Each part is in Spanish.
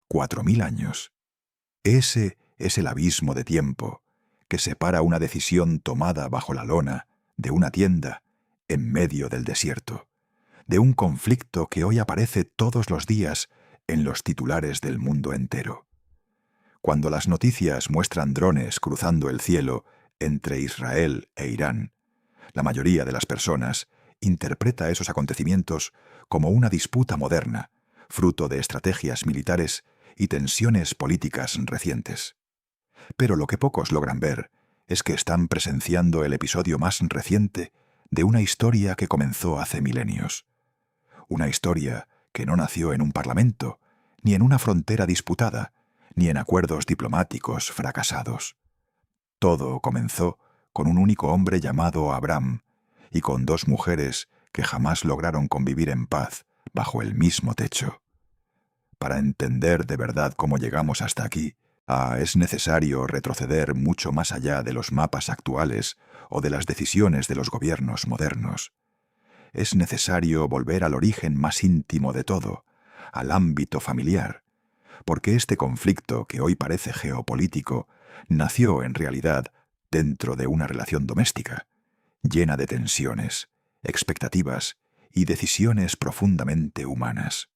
4.000 años. Ese es el abismo de tiempo que separa una decisión tomada bajo la lona de una tienda en medio del desierto, de un conflicto que hoy aparece todos los días en los titulares del mundo entero. Cuando las noticias muestran drones cruzando el cielo entre Israel e Irán, la mayoría de las personas interpreta esos acontecimientos como una disputa moderna, fruto de estrategias militares y tensiones políticas recientes. Pero lo que pocos logran ver es que están presenciando el episodio más reciente de una historia que comenzó hace milenios. Una historia que no nació en un parlamento, ni en una frontera disputada, ni en acuerdos diplomáticos fracasados. Todo comenzó con un único hombre llamado Abram y con dos mujeres que jamás lograron convivir en paz bajo el mismo techo. Para entender de verdad cómo llegamos hasta aquí, es necesario retroceder mucho más allá de los mapas actuales o de las decisiones de los gobiernos modernos. Es necesario volver al origen más íntimo de todo, al ámbito familiar, porque este conflicto que hoy parece geopolítico nació en realidad dentro de una relación doméstica, llena de tensiones, expectativas y decisiones profundamente humanas.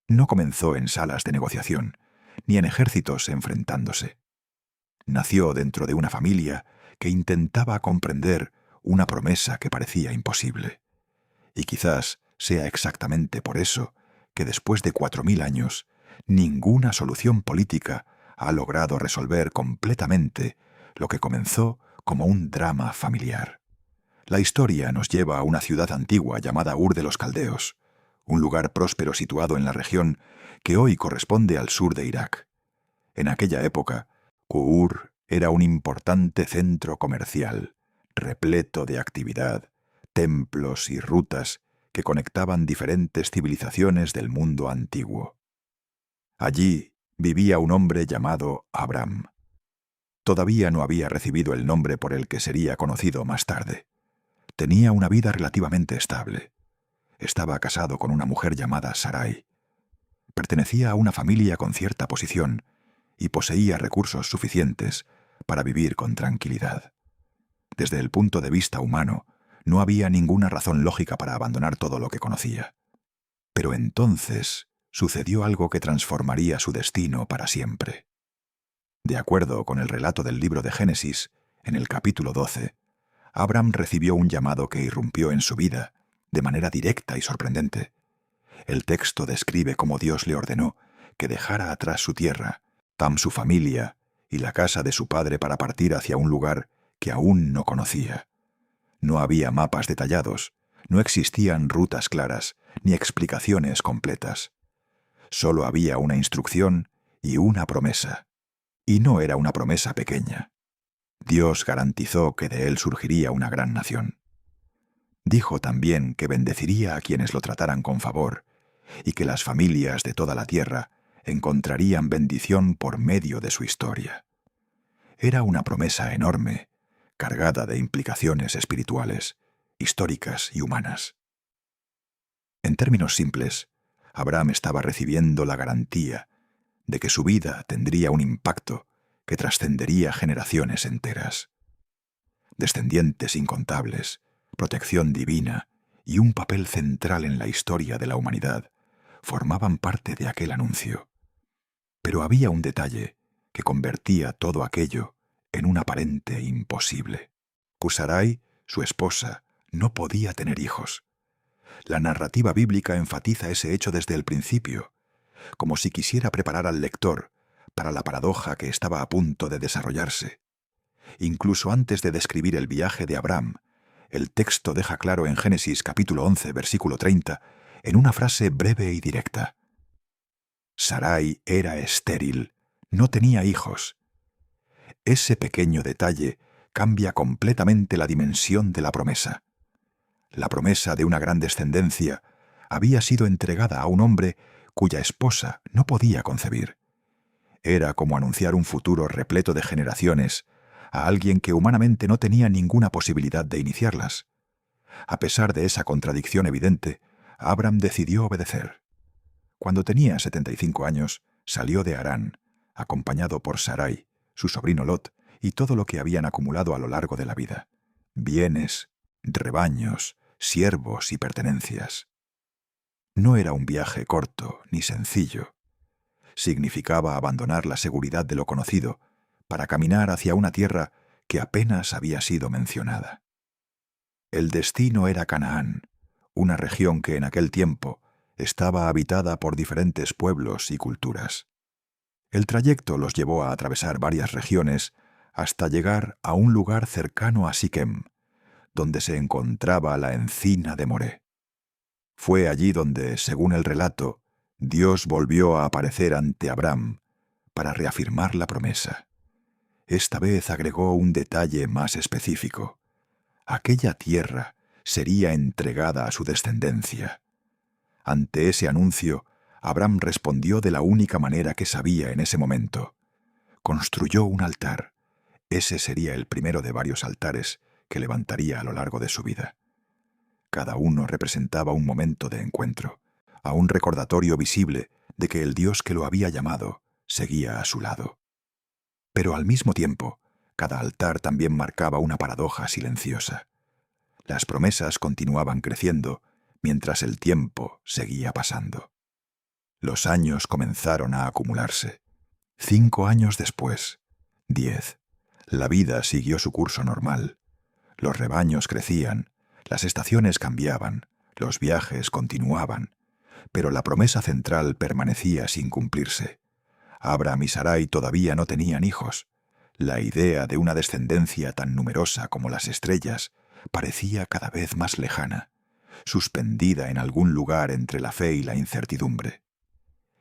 No comenzó en salas de negociación, ni en ejércitos enfrentándose. Nació dentro de una familia que intentaba comprender una promesa que parecía imposible. Y quizás sea exactamente por eso que después de 4.000 años, ninguna solución política ha logrado resolver completamente lo que comenzó como un drama familiar. La historia nos lleva a una ciudad antigua llamada Ur de los Caldeos, un lugar próspero situado en la región que hoy corresponde al sur de Irak. En aquella época, Ur era un importante centro comercial, repleto de actividad, templos y rutas que conectaban diferentes civilizaciones del mundo antiguo. Allí vivía un hombre llamado Abram. Todavía no había recibido el nombre por el que sería conocido más tarde. Tenía una vida relativamente estable. Estaba casado con una mujer llamada Sarai. Pertenecía a una familia con cierta posición y poseía recursos suficientes para vivir con tranquilidad. Desde el punto de vista humano, no había ninguna razón lógica para abandonar todo lo que conocía. Pero entonces sucedió algo que transformaría su destino para siempre. De acuerdo con el relato del libro de Génesis, en el capítulo 12, Abram recibió un llamado que irrumpió en su vida de manera directa y sorprendente. El texto describe cómo Dios le ordenó que dejara atrás su tierra, su familia y la casa de su padre para partir hacia un lugar que aún no conocía. No había mapas detallados, no existían rutas claras, ni explicaciones completas. Solo había una instrucción y una promesa. Y no era una promesa pequeña. Dios garantizó que de él surgiría una gran nación. Dijo también que bendeciría a quienes lo trataran con favor y que las familias de toda la tierra encontrarían bendición por medio de su historia. Era una promesa enorme, cargada de implicaciones espirituales, históricas y humanas. En términos simples, Abram estaba recibiendo la garantía de que su vida tendría un impacto que trascendería generaciones enteras. Descendientes incontables, protección divina y un papel central en la historia de la humanidad formaban parte de aquel anuncio. Pero había un detalle que convertía todo aquello en un aparente imposible. Sarai, su esposa, no podía tener hijos. La narrativa bíblica enfatiza ese hecho desde el principio, como si quisiera preparar al lector para la paradoja que estaba a punto de desarrollarse. Incluso antes de describir el viaje de Abram, el texto deja claro en Génesis capítulo 11, versículo 30, en una frase breve y directa: Sarai era estéril, no tenía hijos. Ese pequeño detalle cambia completamente la dimensión de la promesa. La promesa de una gran descendencia había sido entregada a un hombre cuya esposa no podía concebir. Era como anunciar un futuro repleto de generaciones a alguien que humanamente no tenía ninguna posibilidad de iniciarlas. A pesar de esa contradicción evidente, Abram decidió obedecer. Cuando tenía 75 años, salió de Harán, acompañado por Sarai, su sobrino Lot, y todo lo que habían acumulado a lo largo de la vida: bienes, rebaños, siervos y pertenencias. No era un viaje corto ni sencillo. Significaba abandonar la seguridad de lo conocido para caminar hacia una tierra que apenas había sido mencionada. El destino era Canaán, una región que en aquel tiempo estaba habitada por diferentes pueblos y culturas. El trayecto los llevó a atravesar varias regiones hasta llegar a un lugar cercano a Siquem, donde se encontraba la encina de Moré. Fue allí donde, según el relato, Dios volvió a aparecer ante Abram para reafirmar la promesa. Esta vez agregó un detalle más específico: aquella tierra sería entregada a su descendencia. Ante ese anuncio, Abram respondió de la única manera que sabía en ese momento. Construyó un altar. Ese sería el primero de varios altares que levantaría a lo largo de su vida. Cada uno representaba un momento de encuentro, a un recordatorio visible de que el Dios que lo había llamado seguía a su lado. Pero al mismo tiempo, cada altar también marcaba una paradoja silenciosa. Las promesas continuaban creciendo mientras el tiempo seguía pasando. Los años comenzaron a acumularse. 5 años después, 10. La vida siguió su curso normal. Los rebaños crecían, las estaciones cambiaban, los viajes continuaban, pero la promesa central permanecía sin cumplirse. Abram y Sarai todavía no tenían hijos. La idea de una descendencia tan numerosa como las estrellas parecía cada vez más lejana, suspendida en algún lugar entre la fe y la incertidumbre.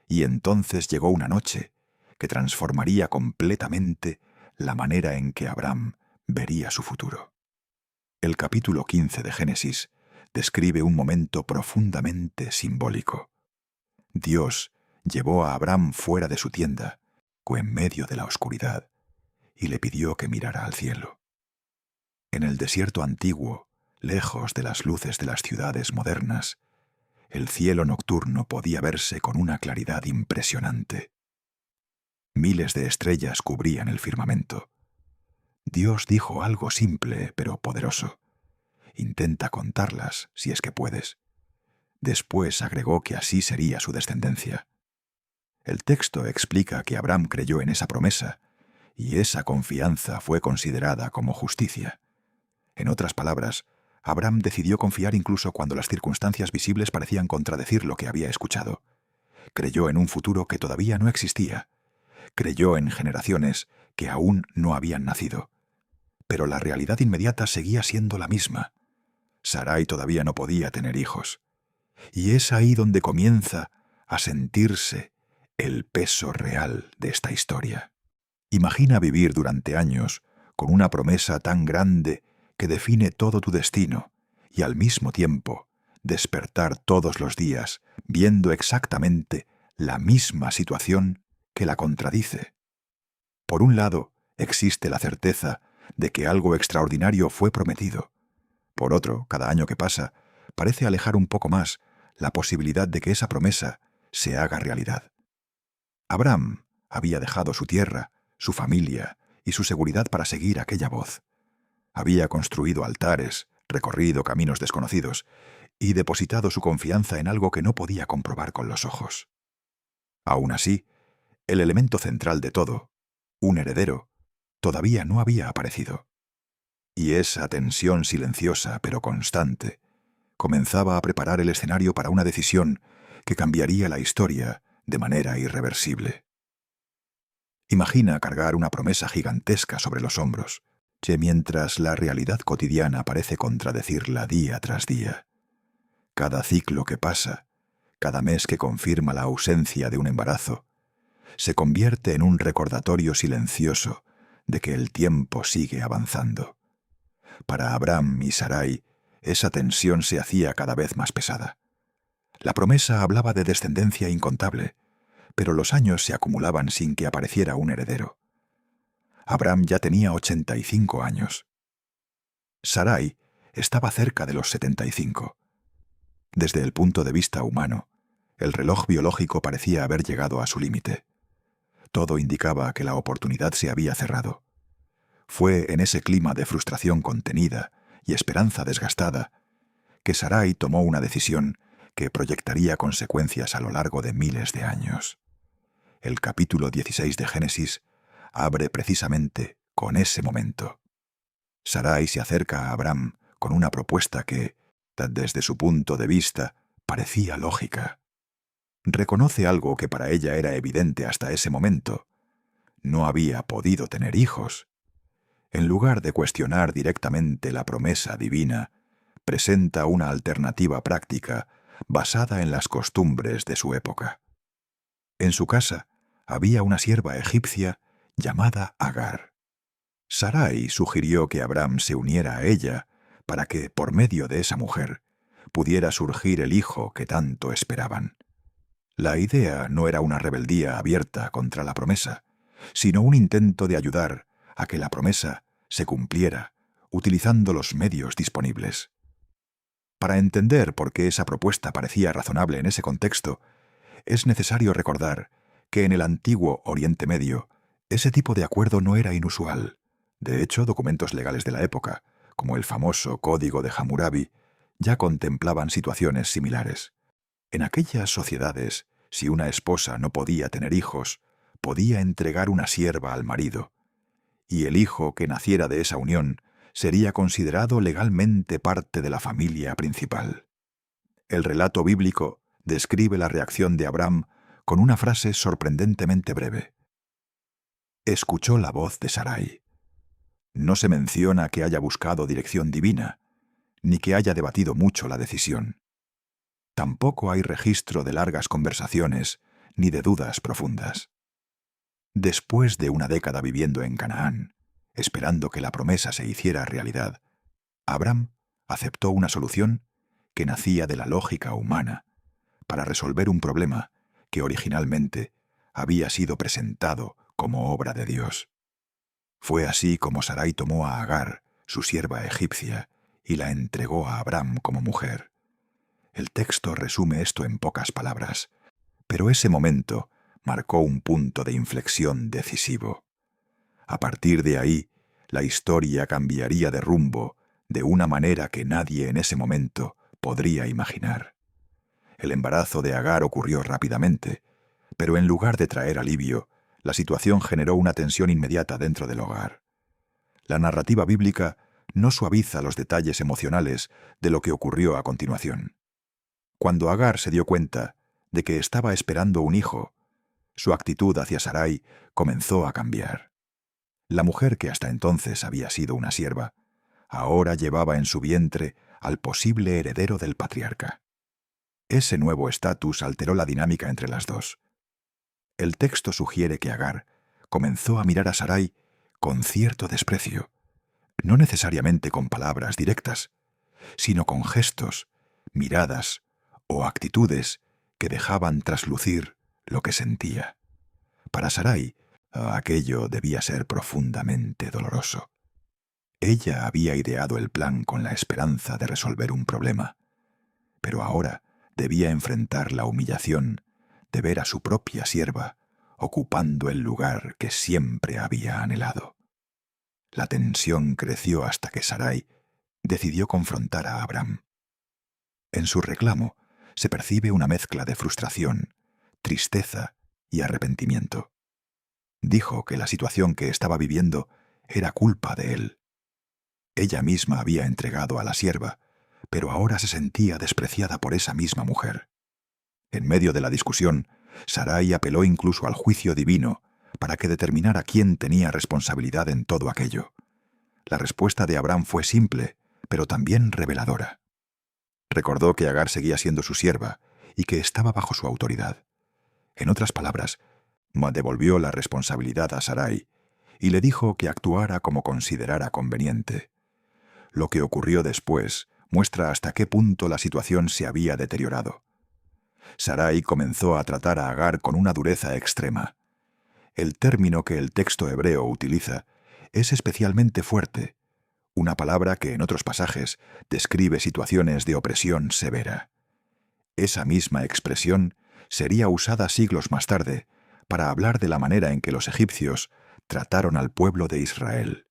Y entonces llegó una noche que transformaría completamente la manera en que Abram vería su futuro. El capítulo 15 de Génesis describe un momento profundamente simbólico. Dios llevó a Abram fuera de su tienda, o en medio de la oscuridad, y le pidió que mirara al cielo. En el desierto antiguo, lejos de las luces de las ciudades modernas, el cielo nocturno podía verse con una claridad impresionante. Miles de estrellas cubrían el firmamento. Dios dijo algo simple pero poderoso: intenta contarlas si es que puedes. Después agregó que así sería su descendencia. El texto explica que Abram creyó en esa promesa, y esa confianza fue considerada como justicia. En otras palabras, Abram decidió confiar incluso cuando las circunstancias visibles parecían contradecir lo que había escuchado. Creyó en un futuro que todavía no existía. Creyó en generaciones que aún no habían nacido. Pero la realidad inmediata seguía siendo la misma. Sarai todavía no podía tener hijos. Y es ahí donde comienza a sentirse el peso real de esta historia. Imagina vivir durante años con una promesa tan grande que define todo tu destino, y al mismo tiempo despertar todos los días viendo exactamente la misma situación que la contradice. Por un lado, existe la certeza de que algo extraordinario fue prometido. Por otro, cada año que pasa, parece alejar un poco más la posibilidad de que esa promesa se haga realidad. Abram había dejado su tierra, su familia y su seguridad para seguir aquella voz. Había construido altares, recorrido caminos desconocidos y depositado su confianza en algo que no podía comprobar con los ojos. Aún así, el elemento central de todo, un heredero, todavía no había aparecido. Y esa tensión silenciosa pero constante comenzaba a preparar el escenario para una decisión que cambiaría la historia de manera irreversible. Imagina cargar una promesa gigantesca sobre los hombros, que mientras la realidad cotidiana parece contradecirla día tras día. Cada ciclo que pasa, cada mes que confirma la ausencia de un embarazo, se convierte en un recordatorio silencioso de que el tiempo sigue avanzando. Para Abram y Sarai, esa tensión se hacía cada vez más pesada. La promesa hablaba de descendencia incontable, pero los años se acumulaban sin que apareciera un heredero. Abram ya tenía 85 años. Sarai estaba cerca de los 75. Desde el punto de vista humano, el reloj biológico parecía haber llegado a su límite. Todo indicaba que la oportunidad se había cerrado. Fue en ese clima de frustración contenida y esperanza desgastada que Sarai tomó una decisión que proyectaría consecuencias a lo largo de miles de años. El capítulo 16 de Génesis abre precisamente con ese momento. Sarai se acerca a Abram con una propuesta que, desde su punto de vista, parecía lógica. Reconoce algo que para ella era evidente hasta ese momento. No había podido tener hijos. En lugar de cuestionar directamente la promesa divina, presenta una alternativa práctica basada en las costumbres de su época. En su casa había una sierva egipcia llamada Agar. Sarai sugirió que Abram se uniera a ella para que, por medio de esa mujer, pudiera surgir el hijo que tanto esperaban. La idea no era una rebeldía abierta contra la promesa, sino un intento de ayudar a que la promesa se cumpliera utilizando los medios disponibles. Para entender por qué esa propuesta parecía razonable en ese contexto, es necesario recordar que en el antiguo Oriente Medio ese tipo de acuerdo no era inusual. De hecho, documentos legales de la época, como el famoso Código de Hammurabi, ya contemplaban situaciones similares. En aquellas sociedades, si una esposa no podía tener hijos, podía entregar una sierva al marido, y el hijo que naciera de esa unión sería considerado legalmente parte de la familia principal. El relato bíblico describe la reacción de Abram con una frase sorprendentemente breve. Escuchó la voz de Sarai. No se menciona que haya buscado dirección divina, ni que haya debatido mucho la decisión. Tampoco hay registro de largas conversaciones ni de dudas profundas. Después de una década viviendo en Canaán, esperando que la promesa se hiciera realidad, Abram aceptó una solución que nacía de la lógica humana para resolver un problema que originalmente había sido presentado como obra de Dios. Fue así como Sarai tomó a Agar, su sierva egipcia, y la entregó a Abram como mujer. El texto resume esto en pocas palabras, pero ese momento marcó un punto de inflexión decisivo. A partir de ahí, la historia cambiaría de rumbo de una manera que nadie en ese momento podría imaginar. El embarazo de Agar ocurrió rápidamente, pero en lugar de traer alivio, la situación generó una tensión inmediata dentro del hogar. La narrativa bíblica no suaviza los detalles emocionales de lo que ocurrió a continuación. Cuando Agar se dio cuenta de que estaba esperando un hijo, su actitud hacia Sarai comenzó a cambiar. La mujer que hasta entonces había sido una sierva, ahora llevaba en su vientre al posible heredero del patriarca. Ese nuevo estatus alteró la dinámica entre las dos. El texto sugiere que Agar comenzó a mirar a Sarai con cierto desprecio, no necesariamente con palabras directas, sino con gestos, miradas o actitudes que dejaban traslucir lo que sentía. Para Sarai, aquello debía ser profundamente doloroso. Ella había ideado el plan con la esperanza de resolver un problema, pero ahora debía enfrentar la humillación de ver a su propia sierva ocupando el lugar que siempre había anhelado. La tensión creció hasta que Sarai decidió confrontar a Abram. En su reclamo se percibe una mezcla de frustración, tristeza y arrepentimiento. Dijo que la situación que estaba viviendo era culpa de él. Ella misma había entregado a la sierva, pero ahora se sentía despreciada por esa misma mujer. En medio de la discusión, Sarai apeló incluso al juicio divino para que determinara quién tenía responsabilidad en todo aquello. La respuesta de Abram fue simple, pero también reveladora. Recordó que Agar seguía siendo su sierva y que estaba bajo su autoridad. En otras palabras, devolvió la responsabilidad a Sarai y le dijo que actuara como considerara conveniente. Lo que ocurrió después muestra hasta qué punto la situación se había deteriorado. Sarai comenzó a tratar a Agar con una dureza extrema. El término que el texto hebreo utiliza es especialmente fuerte, una palabra que en otros pasajes describe situaciones de opresión severa. Esa misma expresión sería usada siglos más tarde para hablar de la manera en que los egipcios trataron al pueblo de Israel.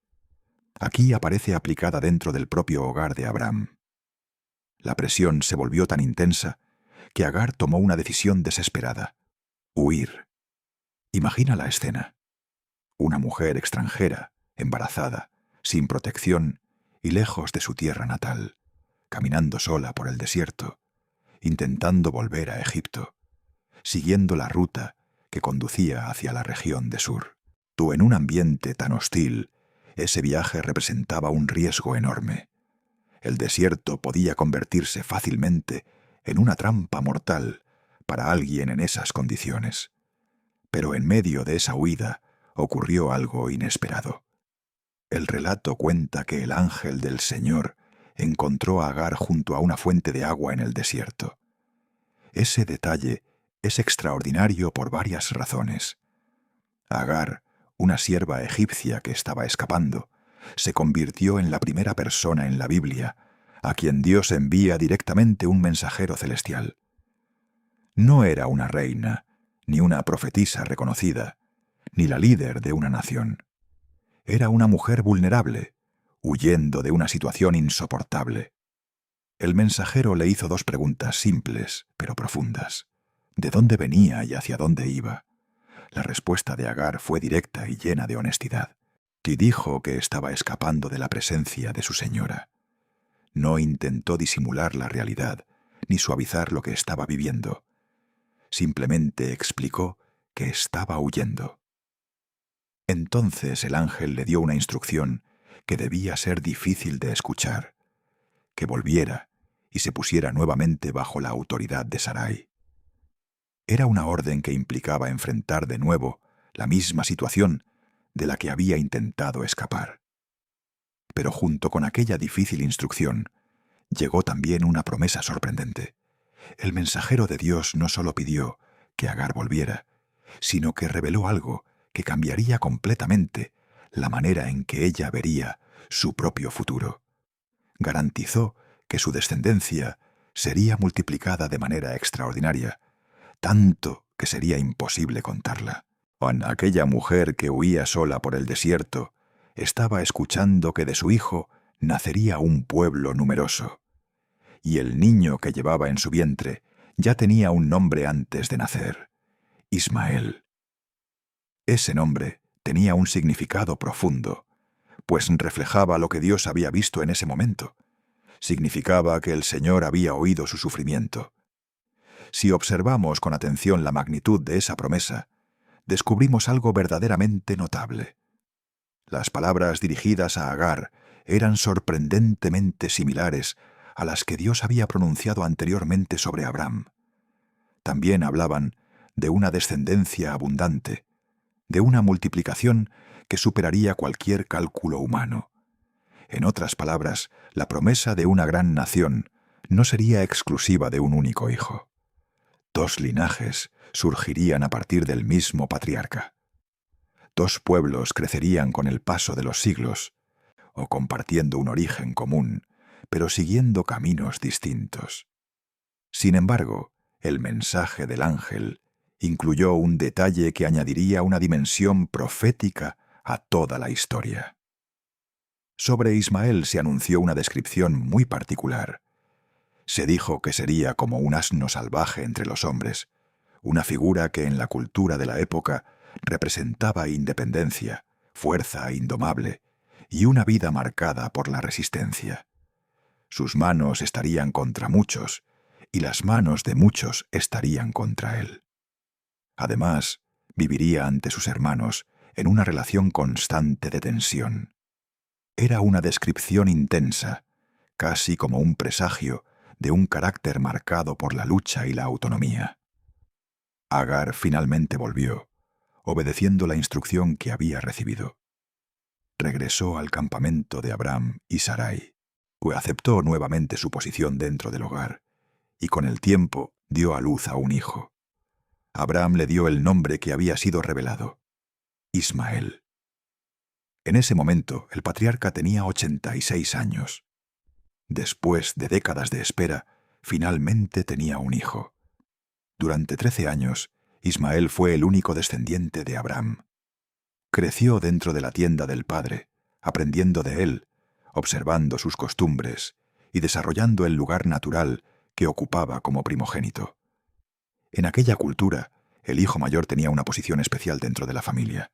Aquí aparece aplicada dentro del propio hogar de Abraham. La presión se volvió tan intensa que Agar tomó una decisión desesperada: huir. Imagina la escena. Una mujer extranjera, embarazada, sin protección y lejos de su tierra natal, caminando sola por el desierto, intentando volver a Egipto, siguiendo la ruta que conducía hacia la región de Sur. En un ambiente tan hostil, ese viaje representaba un riesgo enorme. El desierto podía convertirse fácilmente en una trampa mortal para alguien en esas condiciones. Pero en medio de esa huida ocurrió algo inesperado. El relato cuenta que el ángel del Señor encontró a Agar junto a una fuente de agua en el desierto. Ese detalle es extraordinario por varias razones. Agar, una sierva egipcia que estaba escapando, se convirtió en la primera persona en la Biblia a quien Dios envía directamente un mensajero celestial. No era una reina, ni una profetisa reconocida, ni la líder de una nación. Era una mujer vulnerable, huyendo de una situación insoportable. El mensajero le hizo dos preguntas simples, pero profundas. ¿De dónde venía y hacia dónde iba? La respuesta de Agar fue directa y llena de honestidad, y dijo que estaba escapando de la presencia de su señora. No intentó disimular la realidad, ni suavizar lo que estaba viviendo. Simplemente explicó que estaba huyendo. Entonces el ángel le dio una instrucción que debía ser difícil de escuchar: que volviera y se pusiera nuevamente bajo la autoridad de Sarai. Era una orden que implicaba enfrentar de nuevo la misma situación de la que había intentado escapar. Pero junto con aquella difícil instrucción, llegó también una promesa sorprendente. El mensajero de Dios no solo pidió que Agar volviera, sino que reveló algo que cambiaría completamente la manera en que ella vería su propio futuro. Garantizó que su descendencia sería multiplicada de manera extraordinaria, tanto que sería imposible contarla. Aquella mujer que huía sola por el desierto estaba escuchando que de su hijo nacería un pueblo numeroso, y el niño que llevaba en su vientre ya tenía un nombre antes de nacer: Ismael. Ese nombre tenía un significado profundo, pues reflejaba lo que Dios había visto en ese momento. Significaba que el Señor había oído su sufrimiento. Si observamos con atención la magnitud de esa promesa, descubrimos algo verdaderamente notable. Las palabras dirigidas a Agar eran sorprendentemente similares a las que Dios había pronunciado anteriormente sobre Abraham. También hablaban de una descendencia abundante, de una multiplicación que superaría cualquier cálculo humano. En otras palabras, la promesa de una gran nación no sería exclusiva de un único hijo. 2 linajes surgirían a partir del mismo patriarca. 2 pueblos crecerían con el paso de los siglos, o compartiendo un origen común, pero siguiendo caminos distintos. Sin embargo, el mensaje del ángel incluyó un detalle que añadiría una dimensión profética a toda la historia. Sobre Ismael se anunció una descripción muy particular. Se dijo que sería como un asno salvaje entre los hombres, una figura que en la cultura de la época representaba independencia, fuerza indomable y una vida marcada por la resistencia. Sus manos estarían contra muchos, y las manos de muchos estarían contra él. Además, viviría ante sus hermanos en una relación constante de tensión. Era una descripción intensa, casi como un presagio de un carácter marcado por la lucha y la autonomía. Agar finalmente volvió, obedeciendo la instrucción que había recibido. Regresó al campamento de Abraham y Sarai, aceptó nuevamente su posición dentro del hogar, y con el tiempo dio a luz a un hijo. Abraham le dio el nombre que había sido revelado: Ismael. En ese momento, el patriarca tenía 86 años. Después de décadas de espera, finalmente tenía un hijo. Durante 13 años, Ismael fue el único descendiente de Abraham. Creció dentro de la tienda del padre, aprendiendo de él, observando sus costumbres y desarrollando el lugar natural que ocupaba como primogénito. En aquella cultura, el hijo mayor tenía una posición especial dentro de la familia.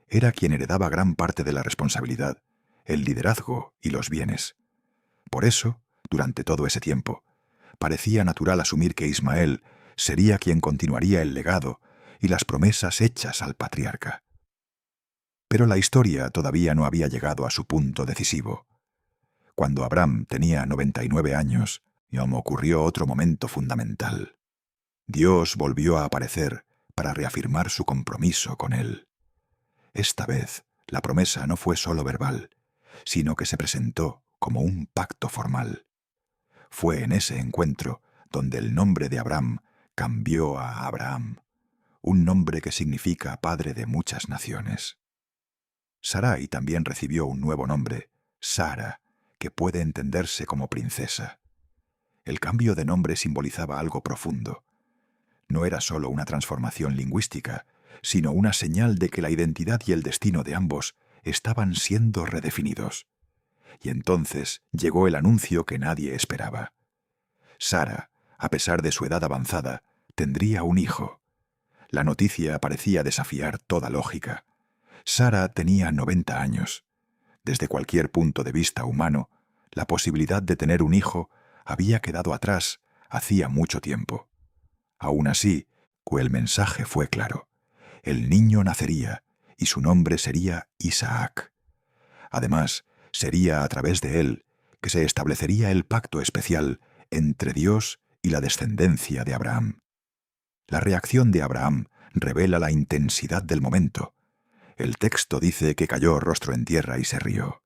Era quien heredaba gran parte de la responsabilidad, el liderazgo y los bienes. Por eso, durante todo ese tiempo, parecía natural asumir que Ismael sería quien continuaría el legado y las promesas hechas al patriarca. Pero la historia todavía no había llegado a su punto decisivo. Cuando Abraham tenía 99 años, ocurrió otro momento fundamental. Dios volvió a aparecer para reafirmar su compromiso con él. Esta vez, la promesa no fue solo verbal, sino que se presentó como un pacto formal. Fue en ese encuentro donde el nombre de Abraham cambió a Abraham, un nombre que significa padre de muchas naciones. Sarai también recibió un nuevo nombre, Sara, que puede entenderse como princesa. El cambio de nombre simbolizaba algo profundo. No era solo una transformación lingüística, sino una señal de que la identidad y el destino de ambos estaban siendo redefinidos. Y entonces llegó el anuncio que nadie esperaba. Sara, a pesar de su edad avanzada, tendría un hijo. La noticia parecía desafiar toda lógica. Sara tenía 90 años. Desde cualquier punto de vista humano, la posibilidad de tener un hijo había quedado atrás hacía mucho tiempo. Aún así, el mensaje fue claro. El niño nacería y su nombre sería Isaac. Además, sería a través de él que se establecería el pacto especial entre Dios y la descendencia de Abraham. La reacción de Abraham revela la intensidad del momento. El texto dice que cayó rostro en tierra y se rió.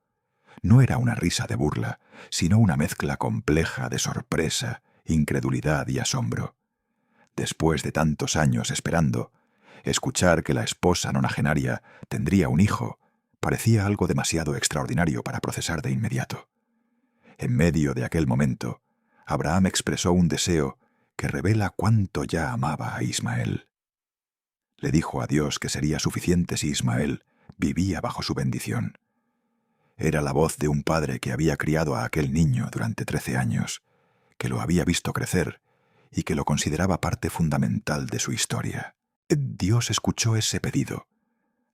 No era una risa de burla, sino una mezcla compleja de sorpresa, incredulidad y asombro. Después de tantos años esperando, escuchar que la esposa nonagenaria tendría un hijo parecía algo demasiado extraordinario para procesar de inmediato. En medio de aquel momento, Abraham expresó un deseo que revela cuánto ya amaba a Ismael. Le dijo a Dios que sería suficiente si Ismael vivía bajo su bendición. Era la voz de un padre que había criado a aquel niño durante 13 años, que lo había visto crecer y que lo consideraba parte fundamental de su historia. Dios escuchó ese pedido.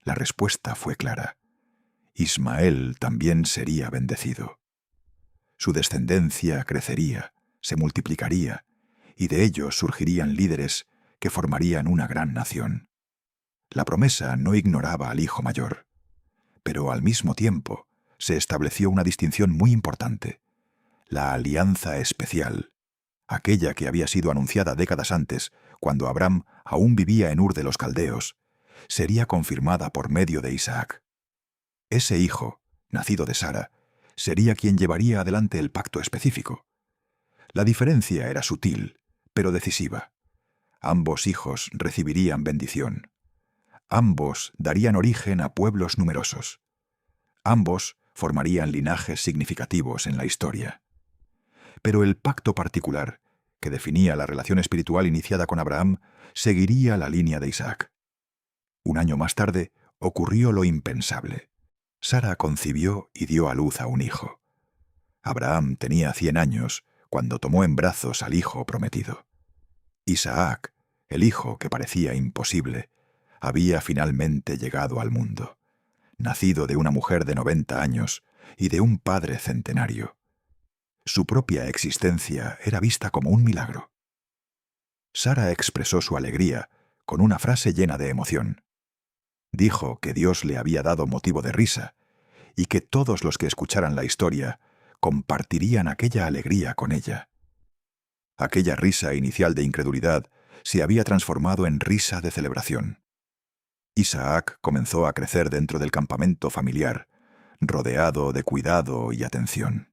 La respuesta fue clara. Ismael también sería bendecido. Su descendencia crecería, se multiplicaría, y de ellos surgirían líderes que formarían una gran nación. La promesa no ignoraba al hijo mayor, pero al mismo tiempo se estableció una distinción muy importante: la alianza especial, aquella que había sido anunciada décadas antes, cuando Abraham aún vivía en Ur de los Caldeos, sería confirmada por medio de Isaac. Ese hijo, nacido de Sara, sería quien llevaría adelante el pacto específico. La diferencia era sutil, pero decisiva. Ambos hijos recibirían bendición. Ambos darían origen a pueblos numerosos. Ambos formarían linajes significativos en la historia. Pero el pacto particular, que definía la relación espiritual iniciada con Abraham, seguiría la línea de Isaac. Un año más tarde ocurrió lo impensable. Sara concibió y dio a luz a un hijo. Abraham tenía 100 años cuando tomó en brazos al hijo prometido. Isaac, el hijo que parecía imposible, había finalmente llegado al mundo, nacido de una mujer de 90 años y de un padre centenario. Su propia existencia era vista como un milagro. Sara expresó su alegría con una frase llena de emoción. Dijo que Dios le había dado motivo de risa y que todos los que escucharan la historia compartirían aquella alegría con ella. Aquella risa inicial de incredulidad se había transformado en risa de celebración. Isaac comenzó a crecer dentro del campamento familiar, rodeado de cuidado y atención.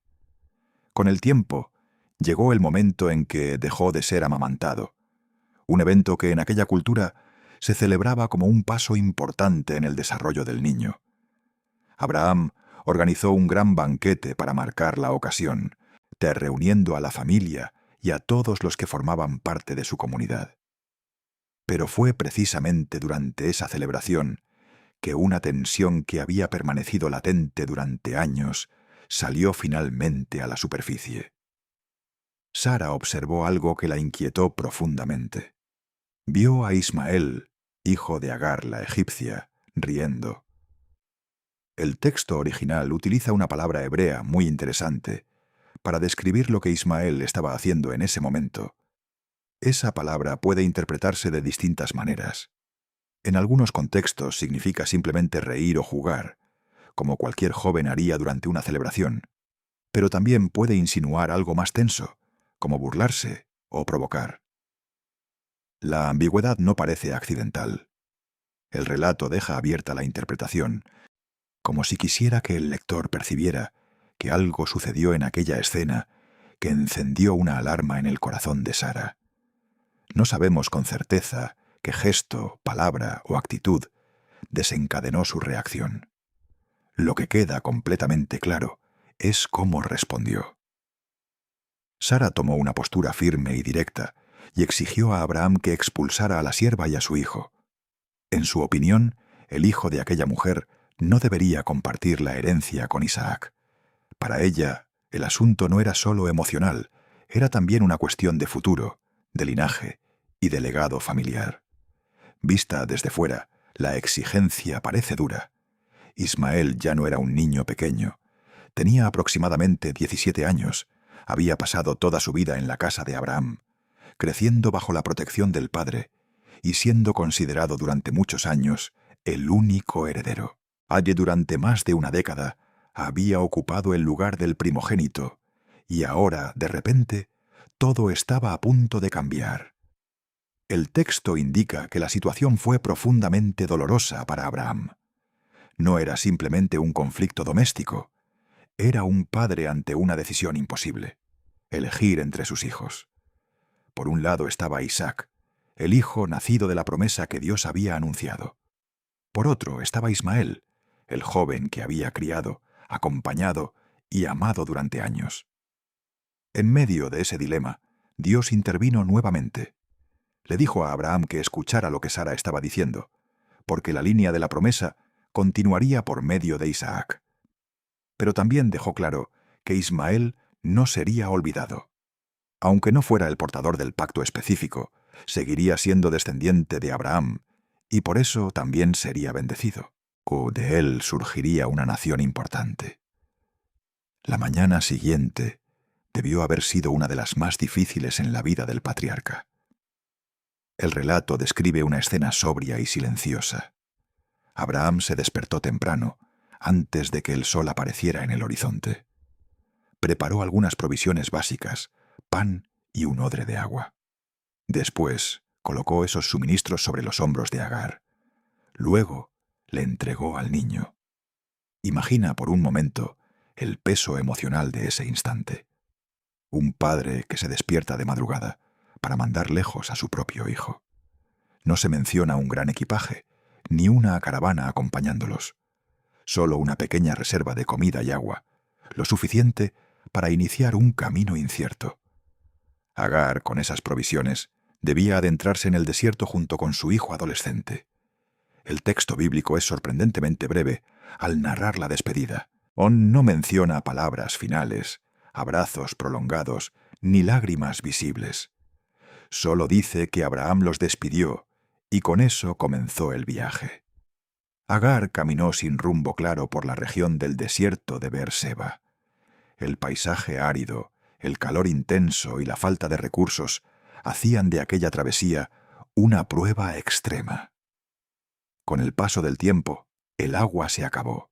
Con el tiempo, llegó el momento en que dejó de ser amamantado, un evento que en aquella cultura se celebraba como un paso importante en el desarrollo del niño. Abraham organizó un gran banquete para marcar la ocasión, reuniendo a la familia y a todos los que formaban parte de su comunidad. Pero fue precisamente durante esa celebración que una tensión que había permanecido latente durante años salió finalmente a la superficie. Sara observó algo que la inquietó profundamente. Vio a Ismael, hijo de Agar la egipcia, riendo. El texto original utiliza una palabra hebrea muy interesante para describir lo que Ismael estaba haciendo en ese momento. Esa palabra puede interpretarse de distintas maneras. En algunos contextos significa simplemente reír o jugar, como cualquier joven haría durante una celebración, pero también puede insinuar algo más tenso, como burlarse o provocar. La ambigüedad no parece accidental. El relato deja abierta la interpretación, como si quisiera que el lector percibiera que algo sucedió en aquella escena que encendió una alarma en el corazón de Sara. No sabemos con certeza qué gesto, palabra o actitud desencadenó su reacción. Lo que queda completamente claro es cómo respondió. Sara tomó una postura firme y directa y exigió a Abraham que expulsara a la sierva y a su hijo. En su opinión, el hijo de aquella mujer no debería compartir la herencia con Isaac. Para ella, el asunto no era solo emocional, era también una cuestión de futuro, de linaje y de legado familiar. Vista desde fuera, la exigencia parece dura. Ismael ya no era un niño pequeño. Tenía aproximadamente 17 años. Había pasado toda su vida en la casa de Abraham, creciendo bajo la protección del padre y siendo considerado durante muchos años el único heredero. Allí durante más de una década había ocupado el lugar del primogénito y ahora, de repente, todo estaba a punto de cambiar. El texto indica que la situación fue profundamente dolorosa para Abraham. No era simplemente un conflicto doméstico, era un padre ante una decisión imposible: elegir entre sus hijos. Por un lado estaba Isaac, el hijo nacido de la promesa que Dios había anunciado. Por otro estaba Ismael, el joven que había criado, acompañado y amado durante años. En medio de ese dilema, Dios intervino nuevamente. Le dijo a Abraham que escuchara lo que Sara estaba diciendo, porque la línea de la promesa continuaría por medio de Isaac. Pero también dejó claro que Ismael no sería olvidado. Aunque no fuera el portador del pacto específico, seguiría siendo descendiente de Abraham, y por eso también sería bendecido. De él surgiría una nación importante. La mañana siguiente debió haber sido una de las más difíciles en la vida del patriarca. El relato describe una escena sobria y silenciosa. Abraham se despertó temprano, antes de que el sol apareciera en el horizonte. Preparó algunas provisiones básicas, pan y un odre de agua. Después colocó esos suministros sobre los hombros de Agar. Luego le entregó al niño. Imagina por un momento el peso emocional de ese instante. Un padre que se despierta de madrugada para mandar lejos a su propio hijo. No se menciona un gran equipaje, ni una caravana acompañándolos. Solo una pequeña reserva de comida y agua, lo suficiente para iniciar un camino incierto. Agar, con esas provisiones, debía adentrarse en el desierto junto con su hijo adolescente. El texto bíblico es sorprendentemente breve al narrar la despedida. No menciona palabras finales, abrazos prolongados, ni lágrimas visibles. Solo dice que Abraham los despidió, y con eso comenzó el viaje. Agar caminó sin rumbo claro por la región del desierto de Beerseba. El paisaje árido, el calor intenso y la falta de recursos hacían de aquella travesía una prueba extrema. Con el paso del tiempo, el agua se acabó.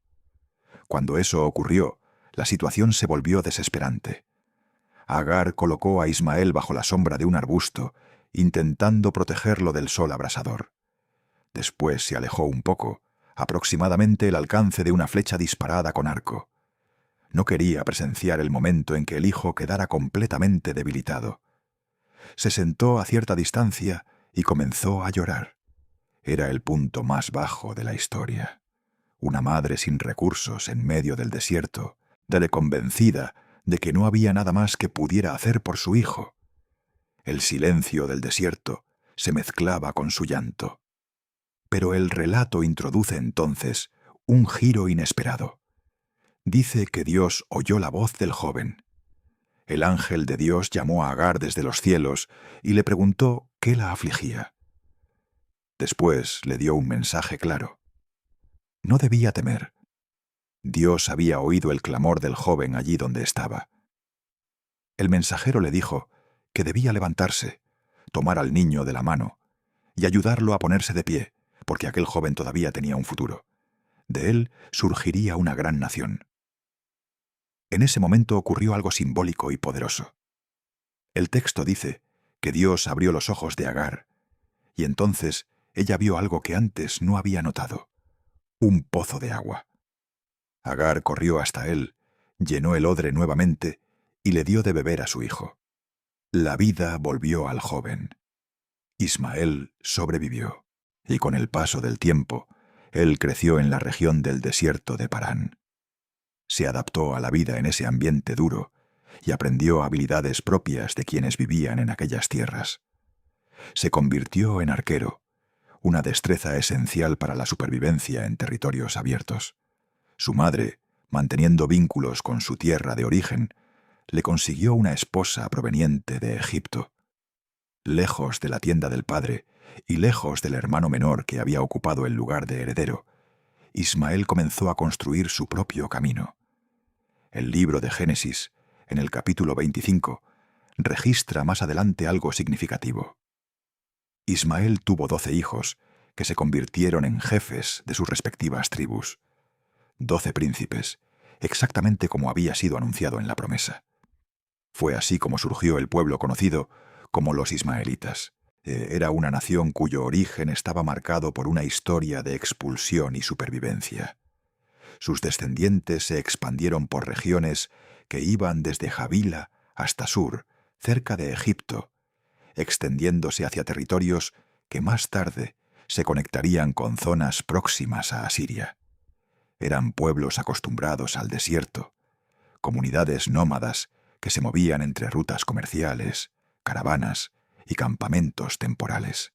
Cuando eso ocurrió, la situación se volvió desesperante. Agar colocó a Ismael bajo la sombra de un arbusto, intentando protegerlo del sol abrasador. Después se alejó un poco, aproximadamente el alcance de una flecha disparada con arco. No quería presenciar el momento en que el hijo quedara completamente debilitado. Se sentó a cierta distancia y comenzó a llorar. Era el punto más bajo de la historia. Una madre sin recursos en medio del desierto, convencida de que no había nada más que pudiera hacer por su hijo. El silencio del desierto se mezclaba con su llanto. Pero el relato introduce entonces un giro inesperado. Dice que Dios oyó la voz del joven. El ángel de Dios llamó a Agar desde los cielos y le preguntó qué la afligía. Después le dio un mensaje claro. No debía temer. Dios había oído el clamor del joven allí donde estaba. El mensajero le dijo que debía levantarse, tomar al niño de la mano y ayudarlo a ponerse de pie, porque aquel joven todavía tenía un futuro. De él surgiría una gran nación. En ese momento ocurrió algo simbólico y poderoso. El texto dice que Dios abrió los ojos de Agar, y entonces ella vio algo que antes no había notado: un pozo de agua. Agar corrió hasta él, llenó el odre nuevamente y le dio de beber a su hijo. La vida volvió al joven. Ismael sobrevivió, y con el paso del tiempo, él creció en la región del desierto de Parán. Se adaptó a la vida en ese ambiente duro y aprendió habilidades propias de quienes vivían en aquellas tierras. Se convirtió en arquero, una destreza esencial para la supervivencia en territorios abiertos. Su madre, manteniendo vínculos con su tierra de origen, le consiguió una esposa proveniente de Egipto. Lejos de la tienda del padre y lejos del hermano menor que había ocupado el lugar de heredero, Ismael comenzó a construir su propio camino. El libro de Génesis, en el capítulo 25, registra más adelante algo significativo. Ismael tuvo 12 hijos que se convirtieron en jefes de sus respectivas tribus. 12 príncipes, exactamente como había sido anunciado en la promesa. Fue así como surgió el pueblo conocido como los ismaelitas. Era una nación cuyo origen estaba marcado por una historia de expulsión y supervivencia. Sus descendientes se expandieron por regiones que iban desde Javila hasta Sur, cerca de Egipto, extendiéndose hacia territorios que más tarde se conectarían con zonas próximas a Asiria. Eran pueblos acostumbrados al desierto, comunidades nómadas que se movían entre rutas comerciales, caravanas y campamentos temporales.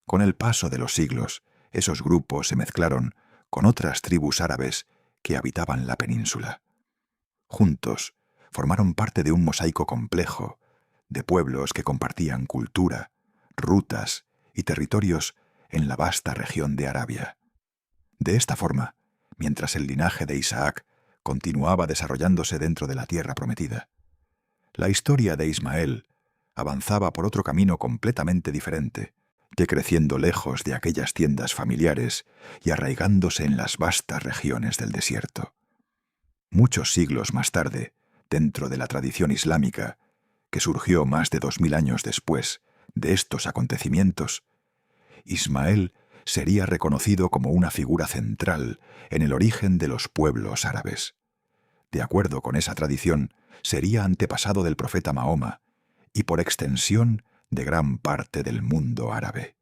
Con el paso de los siglos, esos grupos se mezclaron con otras tribus árabes que habitaban la península. Juntos, formaron parte de un mosaico complejo de pueblos que compartían cultura, rutas y territorios en la vasta región de Arabia. De esta forma, mientras el linaje de Isaac continuaba desarrollándose dentro de la tierra prometida, la historia de Ismael avanzaba por otro camino completamente diferente, decreciendo lejos de aquellas tiendas familiares y arraigándose en las vastas regiones del desierto. Muchos siglos más tarde, dentro de la tradición islámica, que surgió más de 2000 años después de estos acontecimientos, Ismael sería reconocido como una figura central en el origen de los pueblos árabes. De acuerdo con esa tradición, sería antepasado del profeta Mahoma y, por extensión, de gran parte del mundo árabe.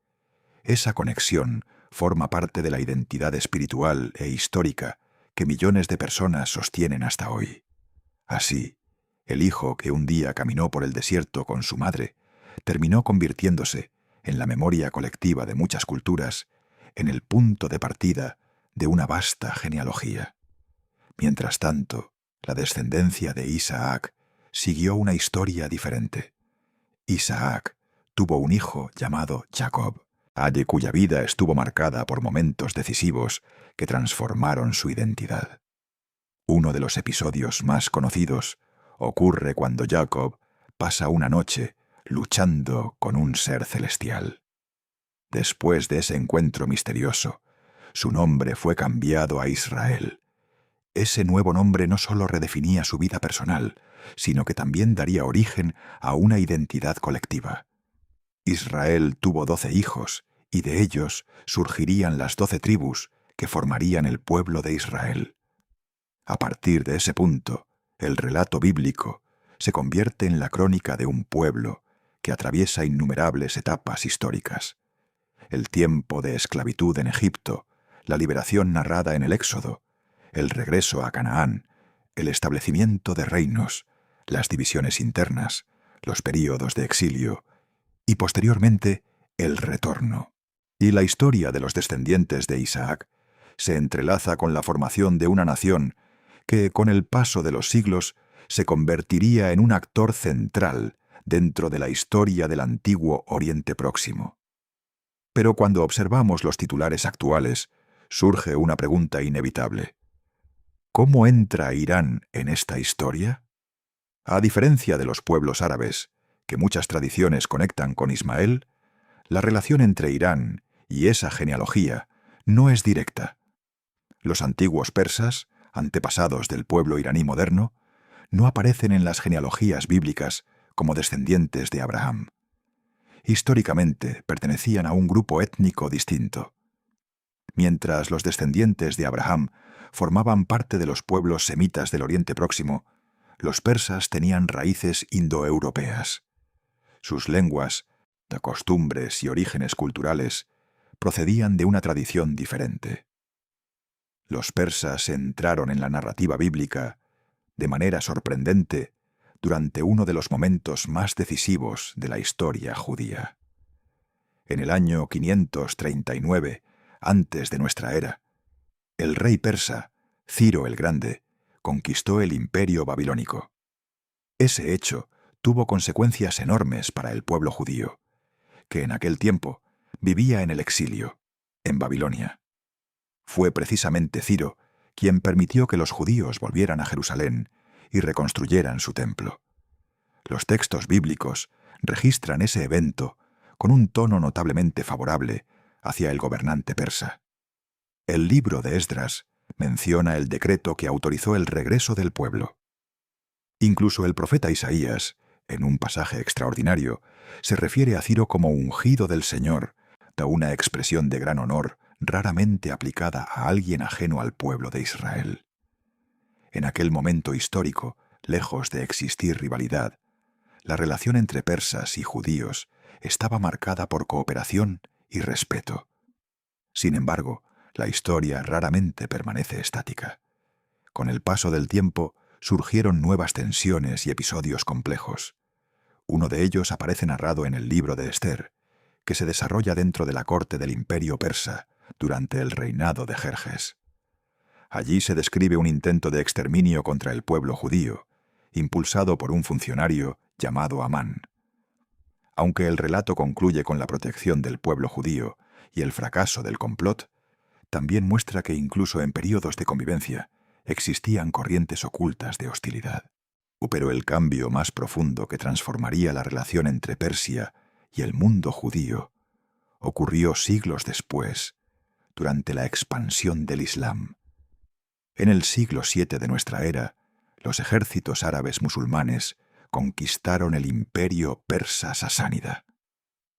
Esa conexión forma parte de la identidad espiritual e histórica que millones de personas sostienen hasta hoy. Así, el hijo que un día caminó por el desierto con su madre terminó convirtiéndose, en la memoria colectiva de muchas culturas, en el punto de partida de una vasta genealogía. Mientras tanto, la descendencia de Isaac siguió una historia diferente. Isaac tuvo un hijo llamado Jacob, de cuya vida estuvo marcada por momentos decisivos que transformaron su identidad. Uno de los episodios más conocidos ocurre cuando Jacob pasa una noche luchando con un ser celestial. Después de ese encuentro misterioso, su nombre fue cambiado a Israel. Ese nuevo nombre no solo redefinía su vida personal, sino que también daría origen a una identidad colectiva. Israel tuvo 12 hijos, y de ellos surgirían las 12 tribus que formarían el pueblo de Israel. A partir de ese punto, el relato bíblico se convierte en la crónica de un pueblo que atraviesa innumerables etapas históricas. El tiempo de esclavitud en Egipto, la liberación narrada en el Éxodo, el regreso a Canaán, el establecimiento de reinos, las divisiones internas, los períodos de exilio y, posteriormente, el retorno. Y la historia de los descendientes de Isaac se entrelaza con la formación de una nación que, con el paso de los siglos, se convertiría en un actor central dentro de la historia del antiguo Oriente Próximo. Pero cuando observamos los titulares actuales, surge una pregunta inevitable. ¿Cómo entra Irán en esta historia? A diferencia de los pueblos árabes, que muchas tradiciones conectan con Ismael, la relación entre Irán y esa genealogía no es directa. Los antiguos persas, antepasados del pueblo iraní moderno, no aparecen en las genealogías bíblicas como descendientes de Abraham. Históricamente pertenecían a un grupo étnico distinto. Mientras los descendientes de Abraham formaban parte de los pueblos semitas del Oriente Próximo, los persas tenían raíces indoeuropeas. Sus lenguas, costumbres y orígenes culturales procedían de una tradición diferente. Los persas entraron en la narrativa bíblica de manera sorprendente durante uno de los momentos más decisivos de la historia judía. En el año 539, antes de nuestra era, el rey persa, Ciro el Grande, conquistó el imperio babilónico. Ese hecho tuvo consecuencias enormes para el pueblo judío, que en aquel tiempo vivía en el exilio, en Babilonia. Fue precisamente Ciro quien permitió que los judíos volvieran a Jerusalén y reconstruyeran su templo. Los textos bíblicos registran ese evento con un tono notablemente favorable hacia el gobernante persa. El libro de Esdras menciona el decreto que autorizó el regreso del pueblo. Incluso el profeta Isaías, en un pasaje extraordinario, se refiere a Ciro como ungido del Señor, da una expresión de gran honor raramente aplicada a alguien ajeno al pueblo de Israel. En aquel momento histórico, lejos de existir rivalidad, la relación entre persas y judíos estaba marcada por cooperación y respeto. Sin embargo, la historia raramente permanece estática. Con el paso del tiempo surgieron nuevas tensiones y episodios complejos. Uno de ellos aparece narrado en el libro de Ester, que se desarrolla dentro de la corte del imperio persa durante el reinado de Jerjes. Allí se describe un intento de exterminio contra el pueblo judío, impulsado por un funcionario llamado Amán. Aunque el relato concluye con la protección del pueblo judío y el fracaso del complot, también muestra que incluso en períodos de convivencia existían corrientes ocultas de hostilidad. Pero el cambio más profundo que transformaría la relación entre Persia y el mundo judío ocurrió siglos después, durante la expansión del Islam. En el siglo VII de nuestra era, los ejércitos árabes musulmanes conquistaron el imperio persa sasánida.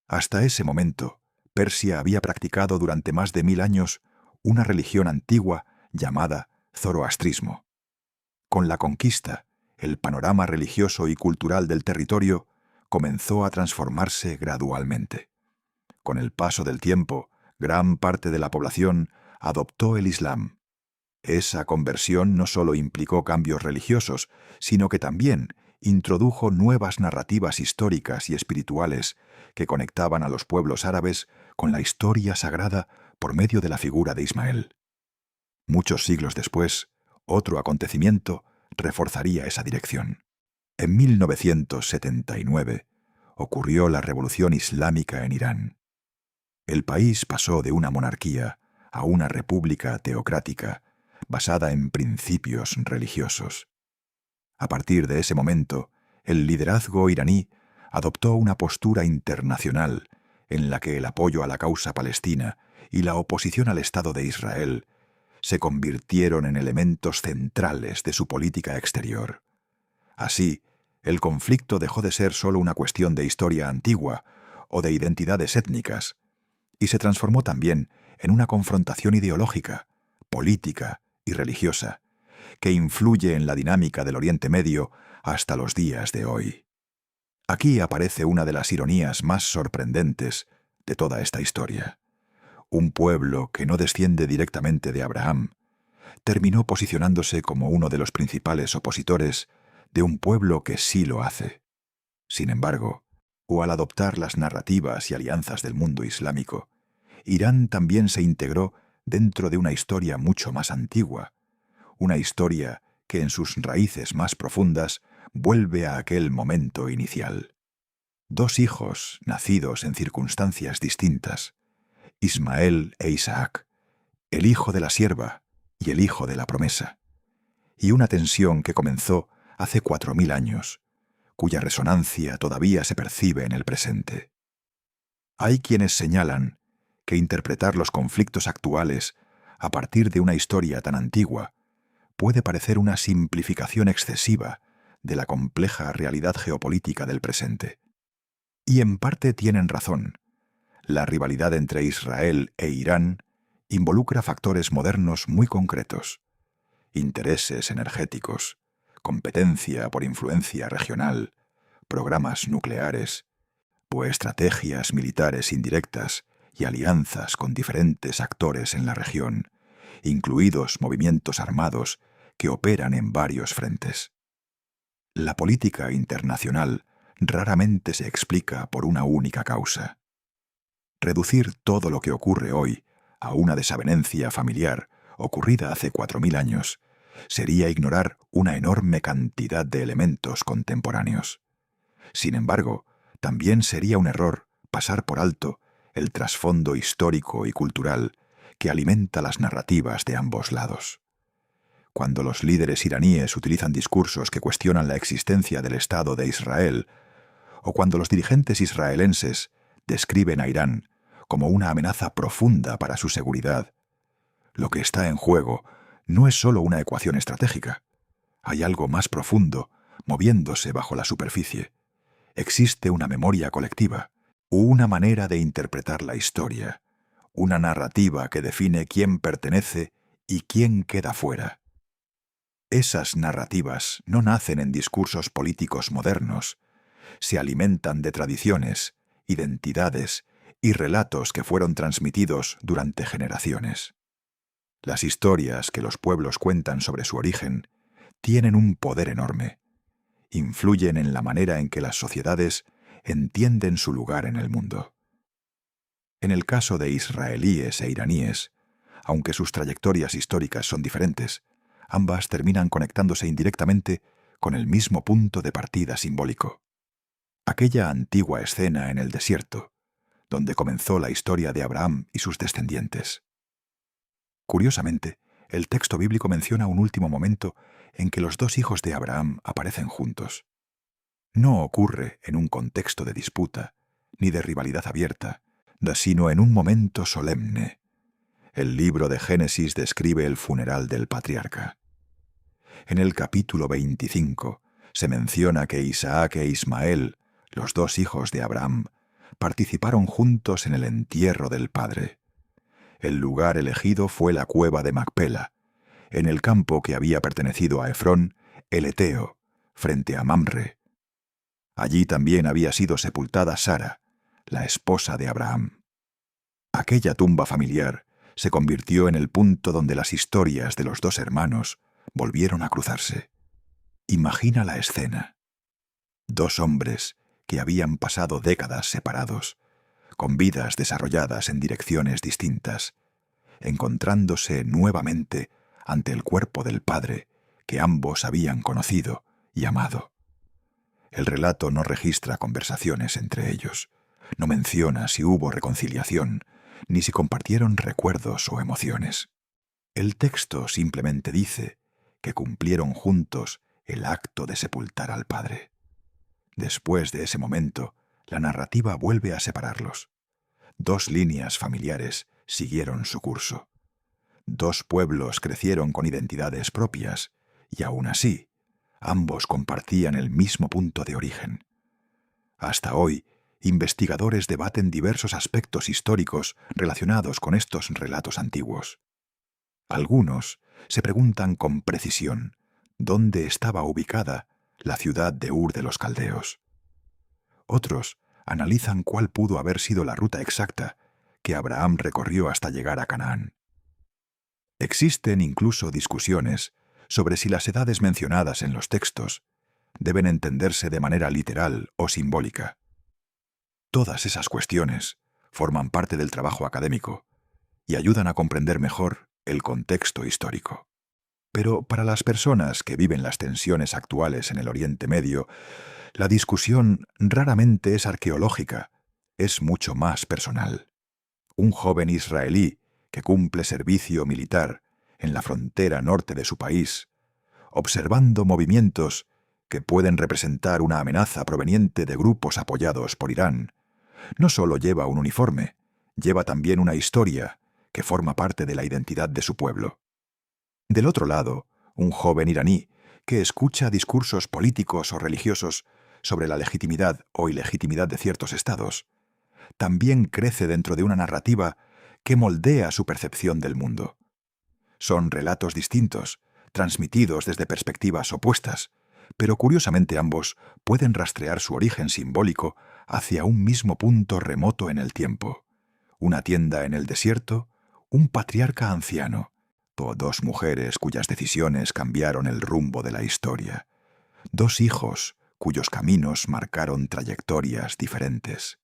Hasta ese momento, Persia había practicado durante más de 1000 años una religión antigua llamada zoroastrismo. Con la conquista, el panorama religioso y cultural del territorio comenzó a transformarse gradualmente. Con el paso del tiempo, gran parte de la población adoptó el Islam. Esa conversión no solo implicó cambios religiosos, sino que también introdujo nuevas narrativas históricas y espirituales que conectaban a los pueblos árabes con la historia sagrada por medio de la figura de Ismael. Muchos siglos después, otro acontecimiento reforzaría esa dirección. En 1979 ocurrió la Revolución Islámica en Irán. El país pasó de una monarquía a una república teocrática basada en principios religiosos. A partir de ese momento, el liderazgo iraní adoptó una postura internacional en la que el apoyo a la causa palestina y la oposición al Estado de Israel se convirtieron en elementos centrales de su política exterior. Así, el conflicto dejó de ser solo una cuestión de historia antigua o de identidades étnicas, y se transformó también en una confrontación ideológica, política y religiosa, que influye en la dinámica del Oriente Medio hasta los días de hoy. Aquí aparece una de las ironías más sorprendentes de toda esta historia. Un pueblo que no desciende directamente de Abraham terminó posicionándose como uno de los principales opositores de un pueblo que sí lo hace. Sin embargo, o al adoptar las narrativas y alianzas del mundo islámico, Irán también se integró dentro de una historia mucho más antigua, una historia que en sus raíces más profundas vuelve a aquel momento inicial. Dos hijos nacidos en circunstancias distintas, Ismael e Isaac, el hijo de la sierva y el hijo de la promesa, y una tensión que comenzó hace 4000 años, cuya resonancia todavía se percibe en el presente. Hay quienes señalan que interpretar los conflictos actuales a partir de una historia tan antigua puede parecer una simplificación excesiva de la compleja realidad geopolítica del presente. Y en parte tienen razón. La rivalidad entre Israel e Irán involucra factores modernos muy concretos: intereses energéticos, competencia por influencia regional, programas nucleares, o estrategias militares indirectas y alianzas con diferentes actores en la región, incluidos movimientos armados que operan en varios frentes. La política internacional raramente se explica por una única causa. Reducir todo lo que ocurre hoy a una desavenencia familiar ocurrida hace 4000 años sería ignorar una enorme cantidad de elementos contemporáneos. Sin embargo, también sería un error pasar por alto el trasfondo histórico y cultural que alimenta las narrativas de ambos lados. Cuando los líderes iraníes utilizan discursos que cuestionan la existencia del Estado de Israel, o cuando los dirigentes israelenses describen a Irán como una amenaza profunda para su seguridad, lo que está en juego no es solo una ecuación estratégica. Hay algo más profundo moviéndose bajo la superficie. Existe una memoria colectiva, una manera de interpretar la historia, una narrativa que define quién pertenece y quién queda fuera. Esas narrativas no nacen en discursos políticos modernos, se alimentan de tradiciones, identidades y relatos que fueron transmitidos durante generaciones. Las historias que los pueblos cuentan sobre su origen tienen un poder enorme. Influyen en la manera en que las sociedades entienden su lugar en el mundo. En el caso de israelíes e iraníes, aunque sus trayectorias históricas son diferentes, ambas terminan conectándose indirectamente con el mismo punto de partida simbólico. Aquella antigua escena en el desierto, donde comenzó la historia de Abraham y sus descendientes. Curiosamente, el texto bíblico menciona un último momento en que los dos hijos de Abraham aparecen juntos. No ocurre en un contexto de disputa, ni de rivalidad abierta, sino en un momento solemne. El libro de Génesis describe el funeral del patriarca. En el capítulo 25 se menciona que Isaac e Ismael, los dos hijos de Abraham, participaron juntos en el entierro del padre. El lugar elegido fue la cueva de Macpela, en el campo que había pertenecido a Efrón, el Eteo, frente a Mamre. Allí también había sido sepultada Sara, la esposa de Abraham. Aquella tumba familiar se convirtió en el punto donde las historias de los dos hermanos volvieron a cruzarse. Imagina la escena. Dos hombres que habían pasado décadas separados, con vidas desarrolladas en direcciones distintas, encontrándose nuevamente ante el cuerpo del Padre que ambos habían conocido y amado. El relato no registra conversaciones entre ellos, no menciona si hubo reconciliación, ni si compartieron recuerdos o emociones. El texto simplemente dice que cumplieron juntos el acto de sepultar al Padre. Después de ese momento, la narrativa vuelve a separarlos. Dos líneas familiares siguieron su curso. Dos pueblos crecieron con identidades propias, y aún así, ambos compartían el mismo punto de origen. Hasta hoy, investigadores debaten diversos aspectos históricos relacionados con estos relatos antiguos. Algunos se preguntan con precisión dónde estaba ubicada la ciudad de Ur de los Caldeos. Otros analizan cuál pudo haber sido la ruta exacta que Abraham recorrió hasta llegar a Canaán. Existen incluso discusiones sobre si las edades mencionadas en los textos deben entenderse de manera literal o simbólica. Todas esas cuestiones forman parte del trabajo académico y ayudan a comprender mejor el contexto histórico. Pero para las personas que viven las tensiones actuales en el Oriente Medio, la discusión raramente es arqueológica, es mucho más personal. Un joven israelí que cumple servicio militar en la frontera norte de su país, observando movimientos que pueden representar una amenaza proveniente de grupos apoyados por Irán, no solo lleva un uniforme, lleva también una historia que forma parte de la identidad de su pueblo. Del otro lado, un joven iraní que escucha discursos políticos o religiosos sobre la legitimidad o ilegitimidad de ciertos estados, también crece dentro de una narrativa que moldea su percepción del mundo. Son relatos distintos, transmitidos desde perspectivas opuestas, pero curiosamente ambos pueden rastrear su origen simbólico hacia un mismo punto remoto en el tiempo. Una tienda en el desierto, un patriarca anciano, o dos mujeres cuyas decisiones cambiaron el rumbo de la historia. Dos hijos cuyos caminos marcaron trayectorias diferentes.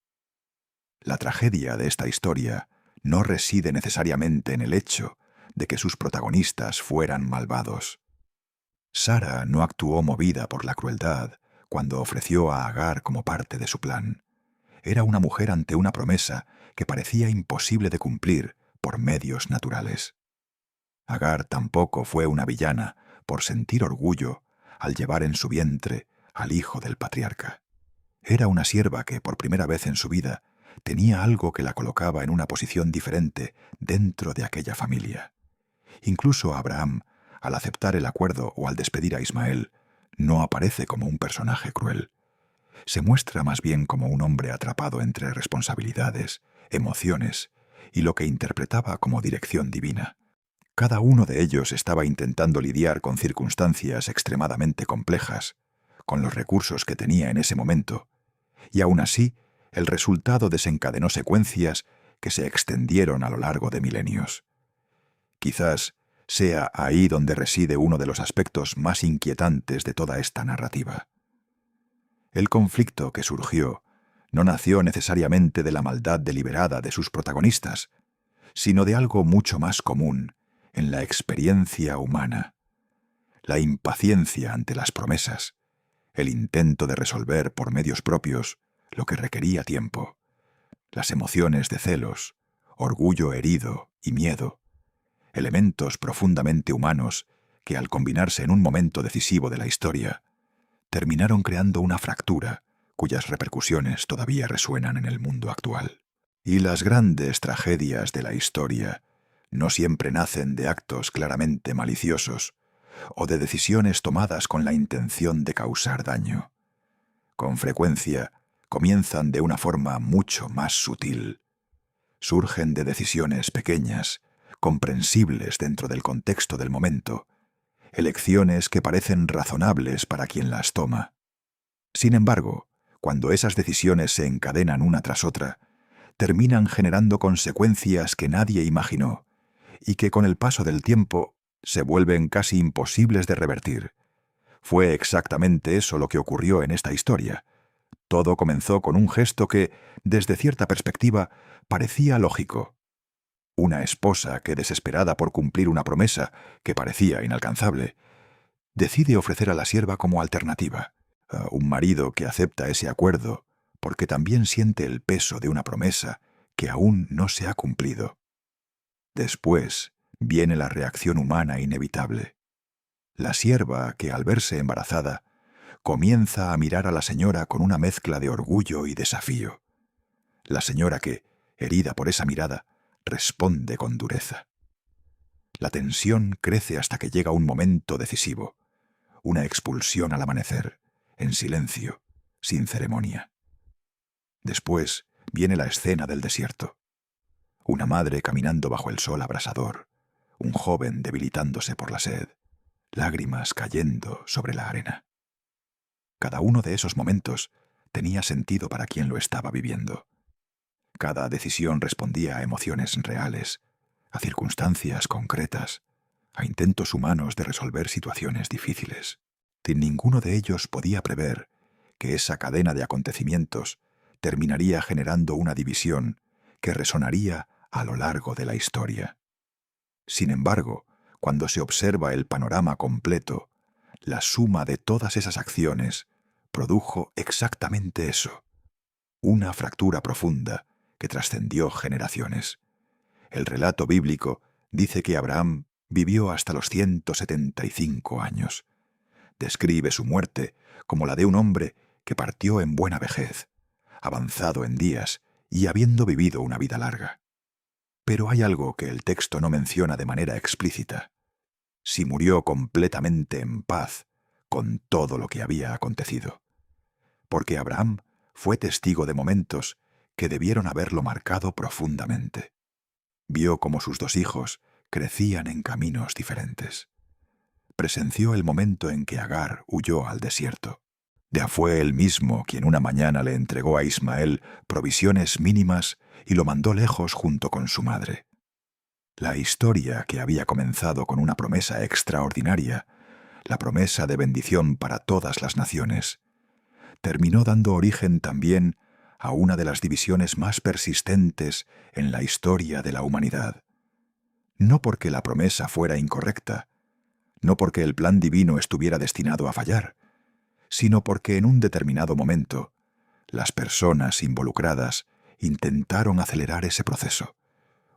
La tragedia de esta historia no reside necesariamente en el hecho de que sus protagonistas fueran malvados. Sara no actuó movida por la crueldad cuando ofreció a Agar como parte de su plan. Era una mujer ante una promesa que parecía imposible de cumplir por medios naturales. Agar tampoco fue una villana por sentir orgullo al llevar en su vientre al hijo del patriarca. Era una sierva que, por primera vez en su vida, tenía algo que la colocaba en una posición diferente dentro de aquella familia. Incluso Abraham, al aceptar el acuerdo o al despedir a Ismael, no aparece como un personaje cruel. Se muestra más bien como un hombre atrapado entre responsabilidades, emociones y lo que interpretaba como dirección divina. Cada uno de ellos estaba intentando lidiar con circunstancias extremadamente complejas, con los recursos que tenía en ese momento, y aún así, el resultado desencadenó secuencias que se extendieron a lo largo de milenios. Quizás sea ahí donde reside uno de los aspectos más inquietantes de toda esta narrativa. El conflicto que surgió no nació necesariamente de la maldad deliberada de sus protagonistas, sino de algo mucho más común en la experiencia humana: la impaciencia ante las promesas, el intento de resolver por medios propios lo que requería tiempo, las emociones de celos, orgullo herido y miedo, elementos profundamente humanos que, al combinarse en un momento decisivo de la historia, terminaron creando una fractura cuyas repercusiones todavía resuenan en el mundo actual. Y las grandes tragedias de la historia no siempre nacen de actos claramente maliciosos o de decisiones tomadas con la intención de causar daño. Con frecuencia comienzan de una forma mucho más sutil. Surgen de decisiones pequeñas, comprensibles dentro del contexto del momento, elecciones que parecen razonables para quien las toma. Sin embargo, cuando esas decisiones se encadenan una tras otra, terminan generando consecuencias que nadie imaginó y que con el paso del tiempo se vuelven casi imposibles de revertir. Fue exactamente eso lo que ocurrió en esta historia. Todo comenzó con un gesto que, desde cierta perspectiva, parecía lógico. Una esposa que, desesperada por cumplir una promesa que parecía inalcanzable, decide ofrecer a la sierva como alternativa. Un marido que acepta ese acuerdo porque también siente el peso de una promesa que aún no se ha cumplido. Después viene la reacción humana inevitable. La sierva que, al verse embarazada, comienza a mirar a la señora con una mezcla de orgullo y desafío. La señora que, herida por esa mirada, responde con dureza. La tensión crece hasta que llega un momento decisivo, una expulsión al amanecer, en silencio, sin ceremonia. Después viene la escena del desierto. Una madre caminando bajo el sol abrasador, un joven debilitándose por la sed, lágrimas cayendo sobre la arena. Cada uno de esos momentos tenía sentido para quien lo estaba viviendo. Cada decisión respondía a emociones reales, a circunstancias concretas, a intentos humanos de resolver situaciones difíciles. Ninguno de ellos podía prever que esa cadena de acontecimientos terminaría generando una división que resonaría a lo largo de la historia. Sin embargo, cuando se observa el panorama completo, la suma de todas esas acciones produjo exactamente eso, una fractura profunda que trascendió generaciones. El relato bíblico dice que Abraham vivió hasta los 175 años. Describe su muerte como la de un hombre que partió en buena vejez, avanzado en días y habiendo vivido una vida larga. Pero hay algo que el texto no menciona de manera explícita: si murió completamente en paz con todo lo que había acontecido. Porque Abraham fue testigo de momentos que debieron haberlo marcado profundamente. Vio cómo sus dos hijos crecían en caminos diferentes. Presenció el momento en que Agar huyó al desierto. Ya fue él mismo quien una mañana le entregó a Ismael provisiones mínimas y lo mandó lejos junto con su madre. La historia, que había comenzado con una promesa extraordinaria, la promesa de bendición para todas las naciones, terminó dando origen también a una de las divisiones más persistentes en la historia de la humanidad. No porque la promesa fuera incorrecta, no porque el plan divino estuviera destinado a fallar, sino porque en un determinado momento las personas involucradas intentaron acelerar ese proceso,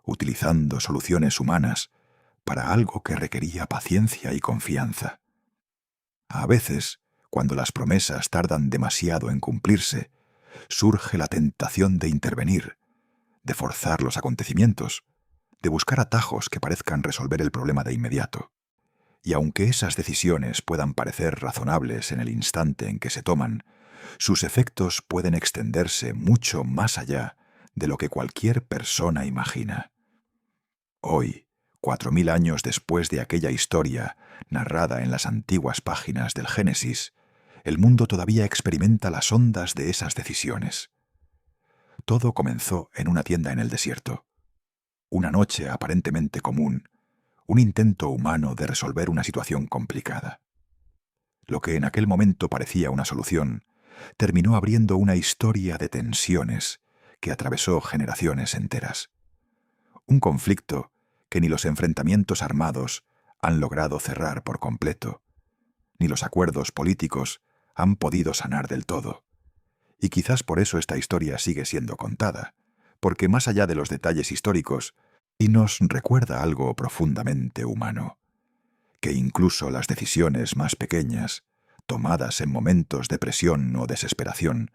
utilizando soluciones humanas para algo que requería paciencia y confianza. A veces, cuando las promesas tardan demasiado en cumplirse, surge la tentación de intervenir, de forzar los acontecimientos, de buscar atajos que parezcan resolver el problema de inmediato. Y aunque esas decisiones puedan parecer razonables en el instante en que se toman, sus efectos pueden extenderse mucho más allá de lo que cualquier persona imagina. Hoy, 4000 años después de aquella historia narrada en las antiguas páginas del Génesis, el mundo todavía experimenta las ondas de esas decisiones. Todo comenzó en una tienda en el desierto. Una noche aparentemente común, un intento humano de resolver una situación complicada. Lo que en aquel momento parecía una solución, terminó abriendo una historia de tensiones que atravesó generaciones enteras. Un conflicto que ni los enfrentamientos armados han logrado cerrar por completo, ni los acuerdos políticos han podido sanar del todo. Y quizás por eso esta historia sigue siendo contada, porque más allá de los detalles históricos, y nos recuerda algo profundamente humano, que incluso las decisiones más pequeñas, tomadas en momentos de presión o desesperación,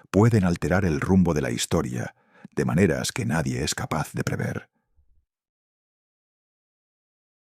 pueden alterar el rumbo de la historia de maneras que nadie es capaz de prever.